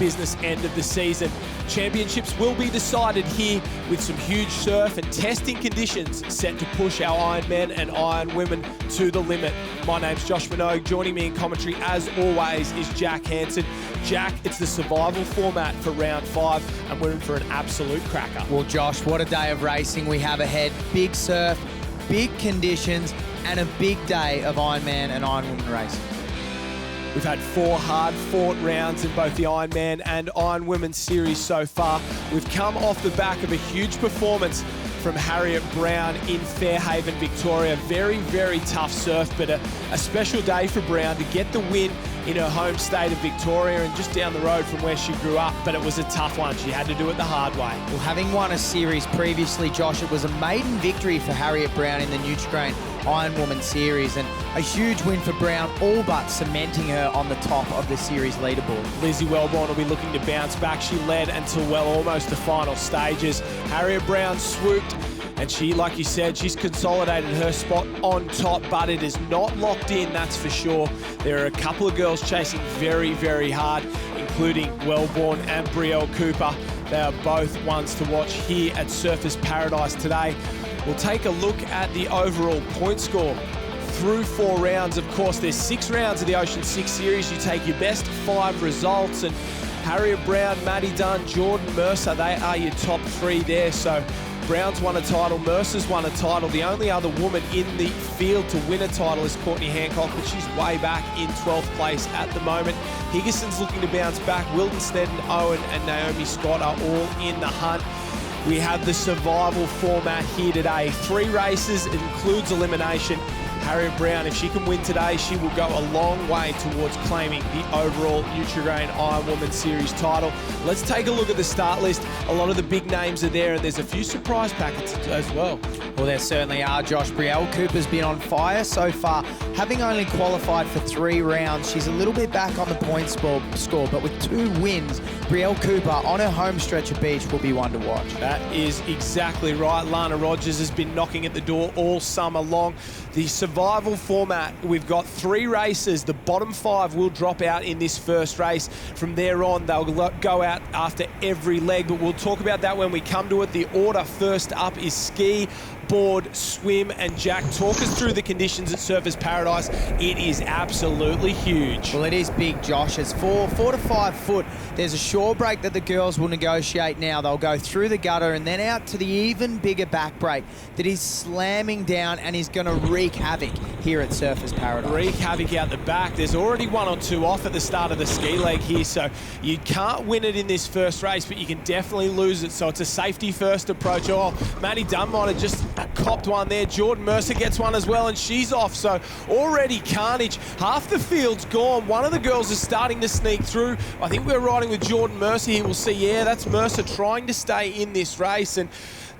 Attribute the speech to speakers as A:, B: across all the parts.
A: business end of the season. Championships will be decided here with some huge surf and testing conditions set to push our Ironmen and Ironwomen to the limit. My name's Josh Minogue. Joining me in commentary, as always, is Jack Hansen. Jack, it's the survival format for round 5, and we're in for an absolute cracker.
B: Well, Josh, what a day of racing we have ahead. Big surf, big conditions, and a big day of Ironman and Ironwoman racing.
A: We've had 4 hard-fought rounds in both the Ironman and Ironwomen series so far. We've come off the back of a huge performance from Harriet Brown in Fairhaven, Victoria. Very, very tough surf, but a special day for Brown to get the win in her home state of Victoria and just down the road from where she grew up, but it was a tough one. She had to do it the hard way.
B: Well, having won a series previously, Josh, it was a maiden victory for Harriet Brown in the Nutri-Grain Ironwoman series, and a huge win for Brown, all but cementing her on the top of the series leaderboard.
A: Lizzie Wellborn will be looking to bounce back. She led until, well, almost the final stages. Harriet Brown swooped, and she, like you said, she's consolidated her spot on top, but it is not locked in, that's for sure. There are a couple of girls chasing very, very hard, including Wellborn and Brielle Cooper. They are both ones to watch here at Surfers Paradise today. We'll take a look at the overall point score through 4 rounds. Of course, there's 6 rounds of the Ocean 6 series. You take your best 5 results, and Harriet Brown, Maddie Dunn, Jordan Mercer, they are your top 3 there. So Brown's won a title, Mercer's won a title. The only other woman in the field to win a title is Courtney Hancock, but she's way back in 12th place at the moment. Higginson's looking to bounce back. Wilton Snedden, Owen and Naomi Scott are all in the hunt. We have the survival format here today. 3 races, it includes elimination. Harriet Brown, if she can win today, she will go a long way towards claiming the overall Nutri-Grain Ironwoman Series title. Let's take a look at the start list. A lot of the big names are there, and there's a few surprise packets as well.
B: Well, there certainly are, Josh. Brielle Cooper's been on fire so far, having only qualified for 3 rounds. She's a little bit back on the points score, but with 2 wins, Brielle Cooper on her home stretch of beach will be one to watch.
A: That is exactly right. Lana Rogers has been knocking at the door all summer long. The survival format, we've got 3 races. The bottom 5 will drop out in this first race. From there on, they'll go out after every leg, but we'll talk about that when we come to it. The order first up is ski, board, swim, and Jack, talk us through the conditions at Surfers Paradise. It is absolutely huge.
B: Well, it is big, Josh. It's 4 to 5 foot. There's a shore break that the girls will negotiate now. They'll go through the gutter and then out to the even bigger back break that is slamming down and is going to wreak havoc here at Surfers Paradise.
A: Wreak havoc out the back. There's already 1 or 2 off at the start of the ski leg here, so you can't win it in this first race, but you can definitely lose it, so it's a safety first approach. Oh, Maddie Dunn might have just copped one there. Jordan Mercer gets one as well, and she's off, so already carnage. Half the field's gone. One of the girls is starting to sneak through. I think we're riding with Jordan Mercer here. We'll see, yeah, that's Mercer trying to stay in this race, and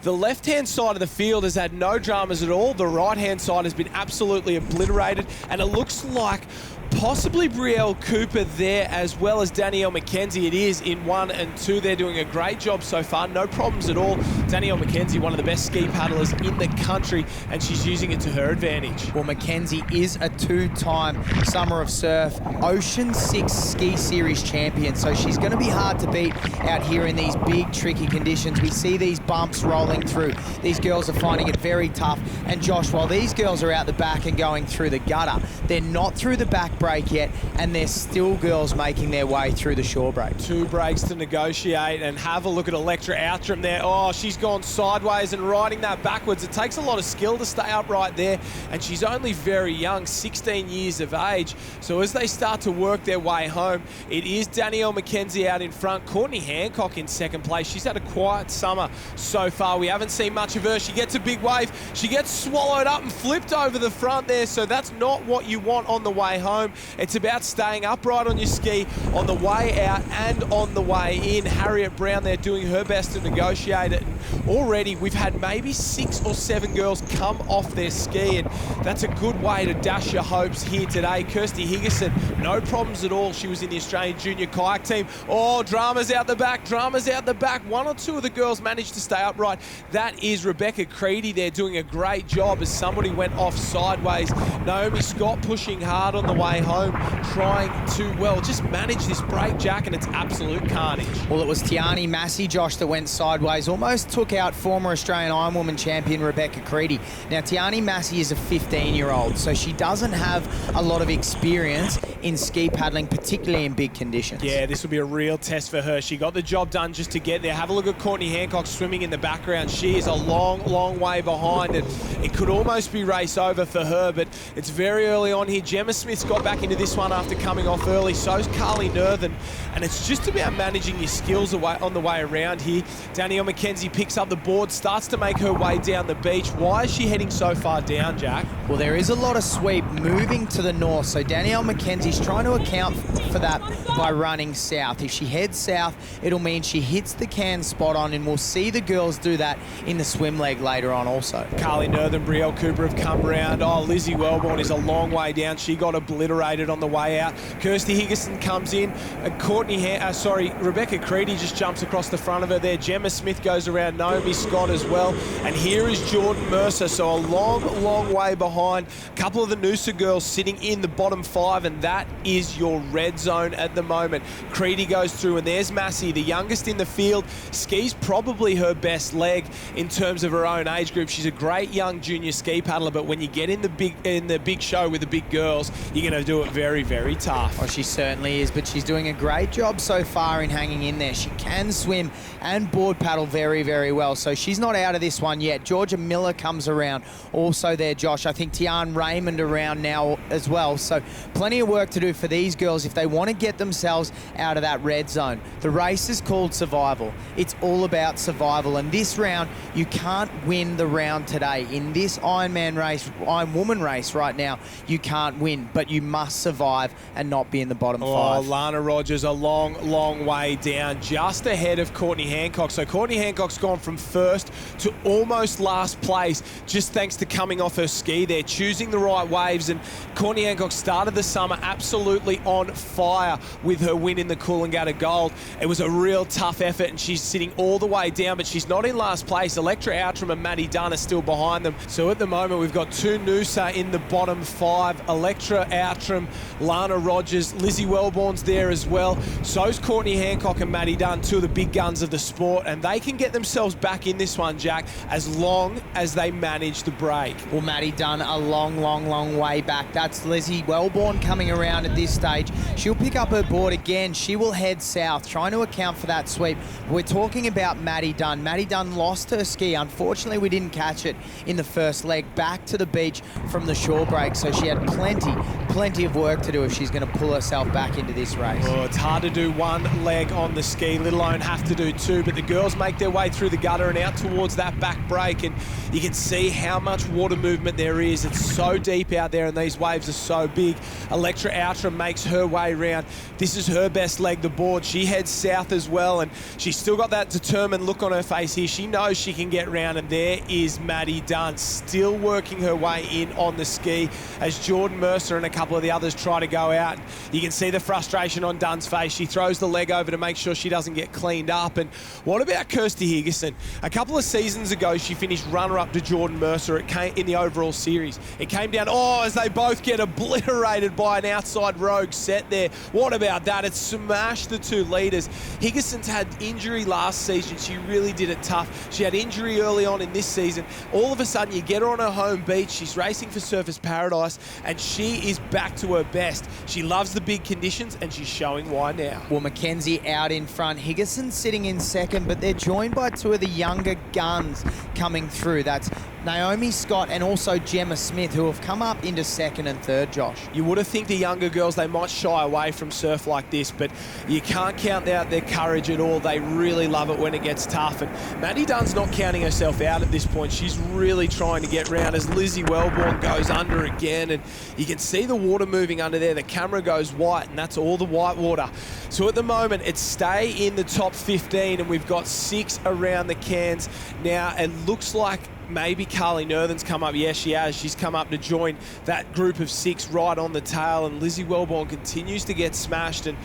A: the left-hand side of the field has had no dramas at all. The right-hand side has been absolutely obliterated, and it looks like possibly Brielle Cooper there, as well as Danielle McKenzie. It is in 1 and 2. They're doing a great job so far. No problems at all. Danielle McKenzie, one of the best ski paddlers in the country, and she's using it to her advantage.
B: Well, McKenzie is a 2-time Summer of Surf Ocean 6 Ski Series champion, so she's going to be hard to beat out here in these big, tricky conditions. We see these bumps rolling through. These girls are finding it very tough. And Josh, while these girls are out the back and going through the gutter, they're not through the back break yet, and there's still girls making their way through the shore break. 2
A: breaks to negotiate, and have a look at Electra Outram there. Oh, she's gone sideways and riding that backwards. It takes a lot of skill to stay upright there, and she's only very young, 16 years of age. So as they start to work their way home, it is Danielle McKenzie out in front, Courtney Hancock in second place. She's had a quiet summer so far. We haven't seen much of her. She gets a big wave. She gets swallowed up and flipped over the front there, so that's not what you want on the way home. It's about staying upright on your ski on the way out and on the way in. Harriet Brown there doing her best to negotiate it. And already we've had maybe 6 or 7 girls come off their ski, and that's a good way to dash your hopes here today. Kirsty Higginson, no problems at all. She was in the Australian junior kayak team. Oh, dramas out the back, dramas out the back. 1 or 2 of the girls managed to stay upright. That is Rebecca Creedy there doing a great job as somebody went off sideways. Naomi Scott pushing hard on the way home, trying to, well, just manage this break, Jack, and it's absolute carnage.
B: Well, it was Tiani Massey, Josh, that went sideways, almost took out former Australian Ironwoman champion Rebecca Creedy. Now, Tiani Massey is a 15-year-old, so she doesn't have a lot of experience in ski paddling, particularly in big conditions.
A: Yeah, this will be a real test for her. She got the job done just to get there. Have a look at Courtney Hancock swimming in the background. She is a long, long way behind, and it could almost be race over for her, but it's very early on here. Gemma Smith's got back into this one after coming off early. So's Carly Nerthen, and it's just about managing your skills on the way around here. Danielle McKenzie picks up the board, starts to make her way down the beach. Why is she heading so far down, Jack?
B: Well, there is a lot of sweep moving to the north, so Danielle McKenzie's trying to account for that by running south. If she heads south, it'll mean she hits the can spot on, and we'll see the girls do that in the swim leg later on also.
A: Carly Nerthen, Brielle Cooper have come round. Oh, Lizzie Wellborn is a long way down. She got obliterated on the way out. Kirsty Higginson comes in. Rebecca Creedy just jumps across the front of her there. Gemma Smith goes around Naomi Scott as well. And here is Jordan Mercer, so a long, long way behind. A couple of the Noosa girls sitting in the bottom 5, and that is your red zone at the moment. Creedy goes through, and there's Massey, the youngest in the field. Ski's probably her best leg in terms of her own age group. She's a great young junior ski paddler, but when you get in the big show with the big girls, you're going to do it very, very tough.
B: Oh, she certainly is, but she's doing a great job so far in hanging in there. She can swim and board paddle very, very well, so she's not out of this one yet. Georgia Miller comes around also there, Josh. I think Tian Raymond around now as well, so plenty of work to do for these girls if they want to get themselves out of that red zone. The race is called survival. It's all about survival, and this round, you can't win the round today. In this Ironwoman race right now, you can't win, but you must survive and not be in the bottom 5.
A: Oh, Lana Rogers a long, long way down, just ahead of Courtney Hancock. So Courtney Hancock's gone from first to almost last place, just thanks to coming off her ski there, choosing the right waves. And Courtney Hancock started the summer absolutely on fire with her win in the Coolangatta Gold. It was a real tough effort, and she's sitting all the way down, but she's not in last place. Electra Outram and Maddie Dunn are still behind them. So at the moment, we've got 2 Noosa in the bottom 5. Electra Outram, Lana Rogers, Lizzie Wellborn's there as well. So's Courtney Hancock and Maddie Dunn, 2 of the big guns of the sport, and they can get themselves back in this one, Jack, as long as they manage the break.
B: Well, Maddie Dunn a long, long, long way back. That's Lizzie Wellborn coming around at this stage. She'll pick up her board again. She will head south, trying to account for that sweep. We're talking about Maddie Dunn. Maddie Dunn lost her ski. Unfortunately, we didn't catch it in the first leg back to the beach from the shore break, so she had plenty of work to do if she's going to pull herself back into this race.
A: Oh, it's hard to do one leg on the ski, let alone have to do 2, but the girls make their way through the gutter and out towards that back break, and you can see how much water movement there is. It's so deep out there, and these waves are so big. Electra Outram makes her way round. This is her best leg, the board. She heads south as well, and she's still got that determined look on her face here. She knows she can get round, and there is Maddie Dunn still working her way in on the ski as Jordan Mercer and a couple of the others try to go out. You can see the frustration on Dunn's face. She throws the leg over to make sure she doesn't get cleaned up. And what about Kirsty Higginson? A couple of seasons ago, she finished runner-up to Jordan Mercer in the overall series. It came down, as they both get obliterated by an outside rogue set there. What about that? It smashed the 2 leaders. Higginson's had injury last season. She really did it tough. She had injury early on in this season. All of a sudden, you get her on her home beach. She's racing for Surfers Paradise, and she is back to her best. She loves the big conditions, and she's showing why now.
B: Well, McKenzie out in front. Higginson sitting in second, but they're joined by 2 of the younger guns coming through. That's Naomi Scott and also Gemma Smith, who have come up into second and third, Josh.
A: You would have think the younger girls, they might shy away from surf like this, but you can't count out their courage at all. They really love it when it gets tough. And Maddie Dunn's not counting herself out at this point. She's really trying to get round as Lizzie Wellborn goes under again. And you can see the water moving under there. The camera goes white, and that's all the white water. So at the moment, it's stay in the top 15, and we've got 6 around the cans. Now, it looks like maybe Carly Nerthen's come up. Yes, she has. She's come up to join that group of 6 right on the tail, and Lizzie Wellborn continues to get smashed. And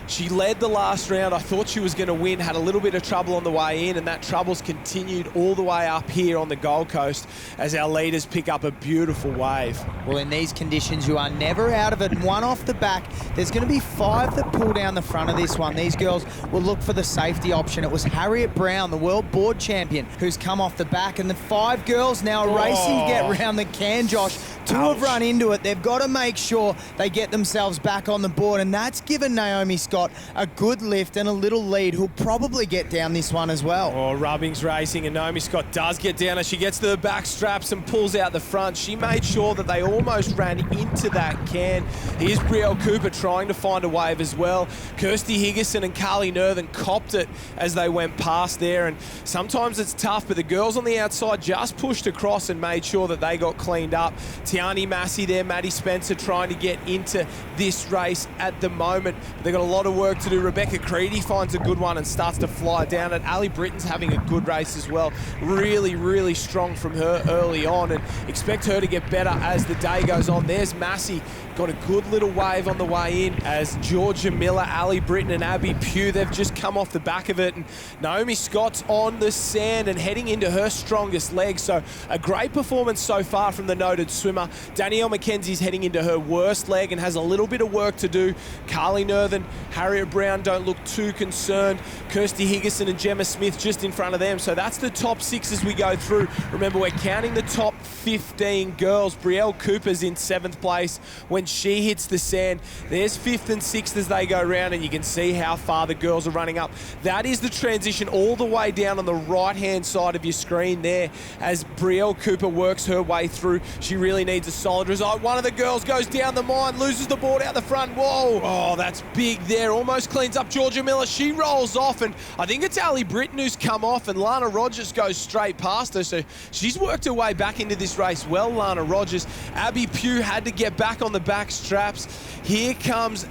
A: she led the last round. I thought she was going to win, had a little bit of trouble on the way in, and that trouble's continued all the way up here on the Gold Coast as our leaders pick up a beautiful wave.
B: Well, in these conditions, you are never out of it. And one off the back, there's going to be 5 that pull down the front of this one. These girls will look for the safety option. It was Harriet Brown, the world board champion, who's come off the back. And the 5 girls now are racing to get around the can, Josh. 2 have run into it. They've got to make sure they get themselves back on the board. And that's given Naomi Scott a good lift and a little lead, who'll probably get down this one as well.
A: Oh, Rubbing's racing, and Naomi Scott does get down as she gets to the back straps and pulls out the front. She made sure that they almost ran into that can. Here's Brielle Cooper trying to find a wave as well. Kirsty Higginson and Carly Nerthen copped it as they went past there, and sometimes it's tough, but the girls on the outside just pushed across and made sure that they got cleaned up. Tiani Massey there, Maddie Spencer trying to get into this race at the moment. They've got a lot of work to do. Rebecca Creedy finds a good one and starts to fly down it. Ali Britton's having a good race as well. Really, really strong from her early on, and expect her to get better as the day goes on. There's Massey, got a good little wave on the way in as Georgia Miller, Ali Britton and Abby Pugh, they've just come off the back of it, and Naomi Scott's on the sand and heading into her strongest leg. So a great performance so far from the noted swimmer. Danielle McKenzie's heading into her worst leg and has a little bit of work to do. Carly Nerthen, Harriet Brown don't look too concerned. Kirsty Higginson and Gemma Smith just in front of them. So that's the top 6 as we go through. Remember, we're counting the top 15 girls. Brielle Cooper's in 7th place. When she hits the sand, there's 5th and 6th as they go round, and you can see how far the girls are running up. That is the transition all the way down on the right-hand side of your screen there as Brielle Cooper works her way through. She really needs a solid result. One of the girls goes down the mine, loses the board out the front. Whoa, oh, that's big there. Almost cleans up Georgia Miller. She rolls off, and I think it's Ali Britton who's come off, and Lana Rogers goes straight past her. So she's worked her way back into this race well, Lana Rogers. Abby Pugh had to get back on the back straps. Here comes,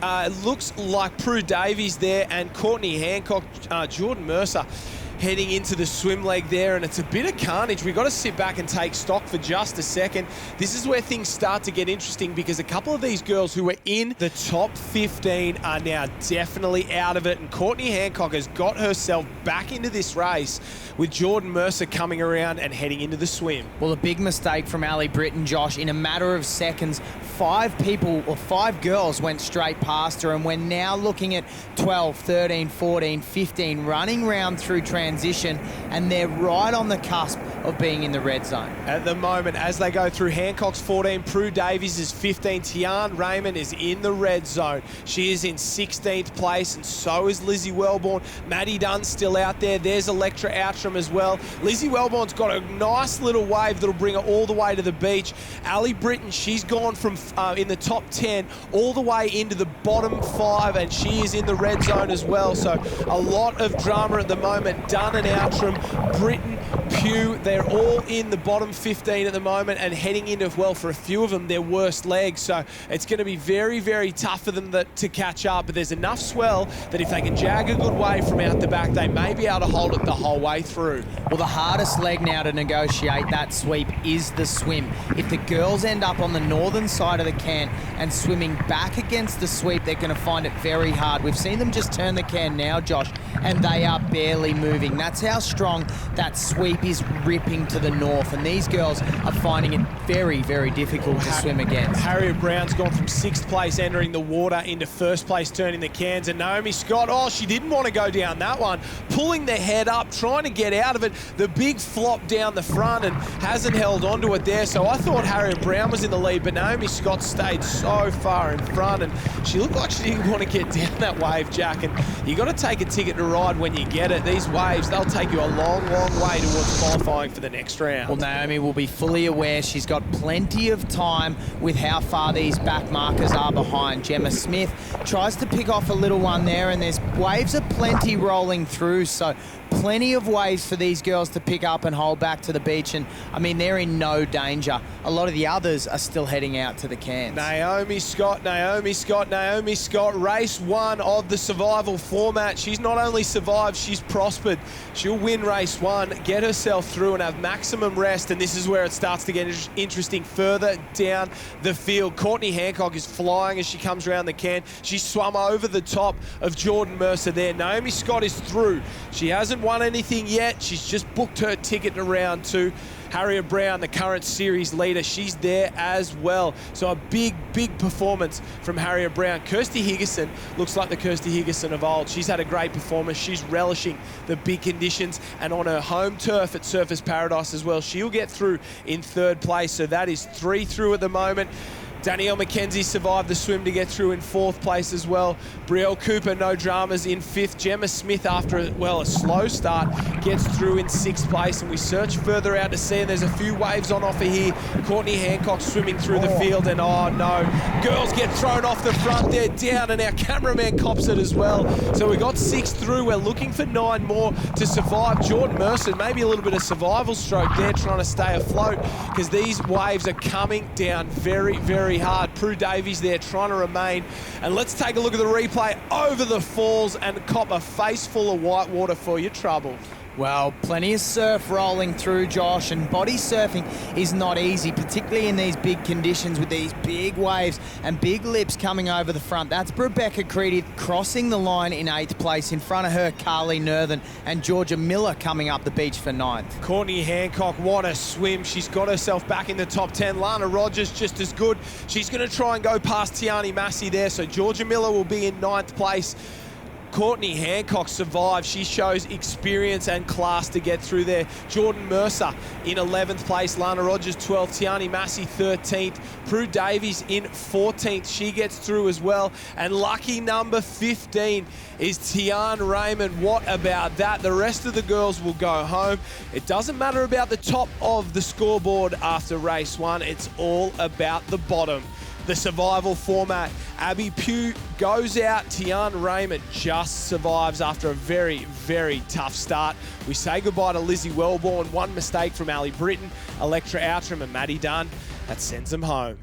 A: looks like Prue Davies there, and Courtney Hancock, Jordan Mercer heading into the swim leg there, and it's a bit of carnage. We've got to sit back and take stock for just a second. This is where things start to get interesting, because a couple of these girls who were in the top 15 are now definitely out of it, and Courtney Hancock has got herself back into this race with Jordan Mercer coming around and heading into the swim.
B: Well, a big mistake from Ali Britton, Josh. In a matter of seconds, 5 girls went straight past her, and we're now looking at 12, 13, 14, 15 running round through transition, and they're right on the cusp of being in the red zone.
A: At the moment, as they go through, Hancock's 14, Prue Davies is 15, Tian Raymond is in the red zone. She is in 16th place, and so is Lizzie Wellborn. Maddie Dunn's still out there. There's Electra Outram as well. Lizzie Wellborn's got a nice little wave that'll bring her all the way to the beach. Ali Britton, she's gone from in the top 10 all the way into the bottom 5, and she is in the red zone as well. So a lot of drama at the moment. Dunn and Outram, Britton, Pugh, they're all in the bottom 15 at the moment and heading into, well, for a few of them, their worst legs. So it's going to be very, very tough for them to catch up, but there's enough swell that if they can jag a good wave from out the back, they may be able to hold it the whole way through.
B: Well, the hardest leg now to negotiate that sweep is the swim. If the girls end up on the northern side of the can and swimming back against the sweep, they're going to find it very hard. We've seen them just turn the can now, Josh, and they are barely moving. That's how strong that sweep is ripping to the north, and these girls are finding it very, very difficult to swim against.
A: Harriet Brown's gone from 6th place entering the water into 1st place turning the cans, and Naomi Scott, oh, she didn't want to go down that one, pulling the head up, trying to get out of it. The big flop down the front and hasn't held onto it there, so I thought Harriet Brown was in the lead, but Naomi Scott stayed so far in front, and she looked like she didn't want to get down that wave, Jack, and you got to take a ticket to ride when you get it. These waves, they'll take you a long, long way towards starts qualifying for the next round.
B: Well, Naomi will be fully aware she's got plenty of time with how far these back markers are behind. Gemma Smith tries to pick off a little one there, and there's waves of plenty rolling through, so plenty of waves for these girls to pick up and hold back to the beach. And, I mean, they're in no danger. A lot of the others are still heading out to the cans.
A: Naomi Scott, race 1 of the survival format. She's not only survived, she's prospered. She'll win race 1, get herself through and have maximum rest, and this is where it starts to get interesting further down the field. Courtney Hancock is flying as she comes around the can. She swum over the top of Jordan Mercer there. Naomi Scott is through. She hasn't won anything yet. She's just booked her ticket to round 2. Harriet Brown, the current series leader, she's there as well. So a big performance from Harriet Brown. Kirsty Higginson looks like the Kirsty Higginson of old. She's had a great performance. She's relishing the big conditions, and on her home turf at Surfers Paradise as well, she'll get through in 3rd place. So that is 3 through at the moment. Danielle McKenzie survived the swim to get through in 4th place as well. Brielle Cooper, no dramas, in 5th. Gemma Smith, after a slow start, gets through in 6th place. And we search further out to sea, and there's a few waves on offer here. Courtney Hancock swimming through the field, and oh no, girls get thrown off the front. They're down, and our cameraman cops it as well. So we got 6 through. We're looking for 9 more to survive. Jordan Mercer, maybe a little bit of survival stroke there, trying to stay afloat, because these waves are coming down very hard. Prue Davies there trying to remain. And let's take a look at the replay over the falls and cop a face full of white water for your trouble.
B: Well, plenty of surf rolling through, Josh, and body surfing is not easy, particularly in these big conditions with these big waves and big lips coming over the front. That's Rebecca Creedy crossing the line in 8th place. In front of her, Carly Nerthen and Georgia Miller coming up the beach for 9th.
A: Courtney Hancock, what a swim. She's got herself back in the top 10. Lana Rogers just as good. She's going to try and go past Tiani Massey there, so Georgia Miller will be in 9th place. Courtney Hancock survived. She shows experience and class to get through there. Jordan Mercer in 11th place. Lana Rogers 12th. Tiani Massey 13th. Prue Davies in 14th. She gets through as well. And lucky number 15 is Tian Raymond. What about that? The rest of the girls will go home. It doesn't matter about the top of the scoreboard after race 1. It's all about the bottom. The survival format. Abby Pugh goes out. Tian Raymond just survives after a very tough start. We say goodbye to Lizzie Wellborn. One mistake from Ali Britton, Electra Outram and Maddie Dunn. That sends them home.